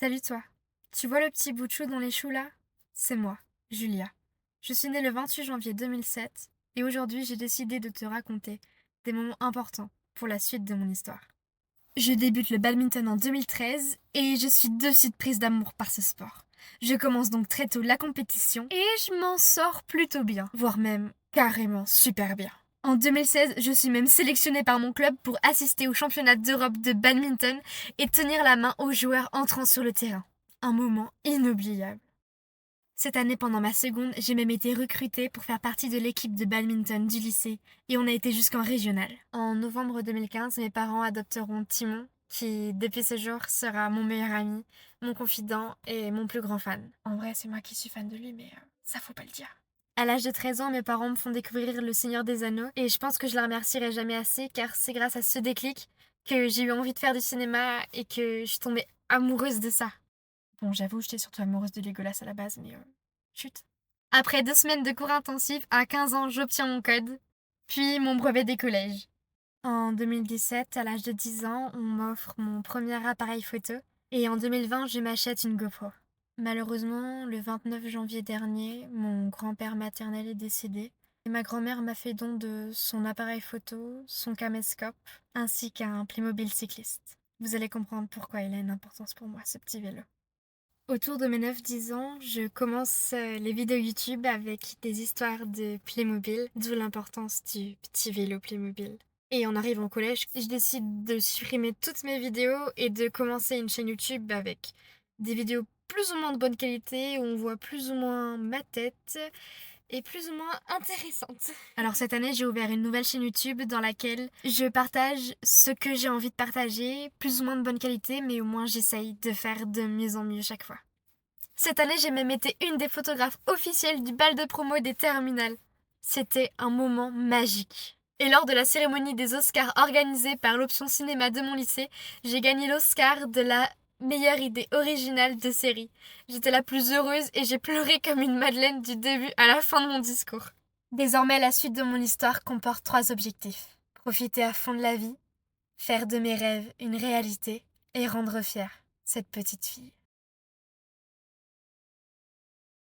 Salut toi. Tu vois le petit bout de chou dans les choux là? C'est moi, Julia. Je suis née le 28 janvier 2007 et aujourd'hui j'ai décidé de te raconter des moments importants pour la suite de mon histoire. Je débute le badminton en 2013 et je suis de suite prise d'amour par ce sport. Je commence donc très tôt la compétition et je m'en sors plutôt bien, voire même carrément super bien. En 2016, je suis même sélectionnée par mon club pour assister au championnat d'Europe de badminton et tenir la main aux joueurs entrant sur le terrain. Un moment inoubliable. Cette année, pendant ma seconde, j'ai même été recrutée pour faire partie de l'équipe de badminton du lycée et on a été jusqu'en régional. En novembre 2015, mes parents adopteront Timon, qui, depuis ce jour, sera mon meilleur ami, mon confident et mon plus grand fan. En vrai, c'est moi qui suis fan de lui, mais ça faut pas le dire. À l'âge de 13 ans, mes parents me font découvrir Le Seigneur des Anneaux et je pense que je les remercierai jamais assez car c'est grâce à ce déclic que j'ai eu envie de faire du cinéma et que je suis tombée amoureuse de ça. Bon, j'avoue, j'étais surtout amoureuse de Legolas à la base, mais chut. Après 2 semaines de cours intensifs, à 15 ans, j'obtiens mon code, puis mon brevet des collèges. En 2017, à l'âge de 10 ans, on m'offre mon premier appareil photo, et en 2020, je m'achète une GoPro. Malheureusement, le 29 janvier dernier, mon grand-père maternel est décédé, et ma grand-mère m'a fait don de son appareil photo, son caméscope, ainsi qu'un Playmobil cycliste. Vous allez comprendre pourquoi il a une importance pour moi, ce petit vélo. Autour de mes 9-10 ans, je commence les vidéos YouTube avec des histoires de Playmobil, d'où l'importance du petit vélo Playmobil. Et en arrivant au collège, je décide de supprimer toutes mes vidéos et de commencer une chaîne YouTube avec des vidéos plus ou moins de bonne qualité, où on voit plus ou moins ma tête et plus ou moins intéressantes. Alors cette année, j'ai ouvert une nouvelle chaîne YouTube dans laquelle je partage ce que j'ai envie de partager, plus ou moins de bonne qualité, mais au moins j'essaye de faire de mieux en mieux chaque fois. Cette année, j'ai même été une des photographes officielles du bal de promo des terminales. C'était un moment magique. Et lors de la cérémonie des Oscars organisée par l'option cinéma de mon lycée, j'ai gagné l'Oscar de la meilleure idée originale de série. J'étais la plus heureuse et j'ai pleuré comme une madeleine du début à la fin de mon discours. Désormais, la suite de mon histoire comporte 3 objectifs. Profiter à fond de la vie, faire de mes rêves une réalité et rendre fière cette petite fille.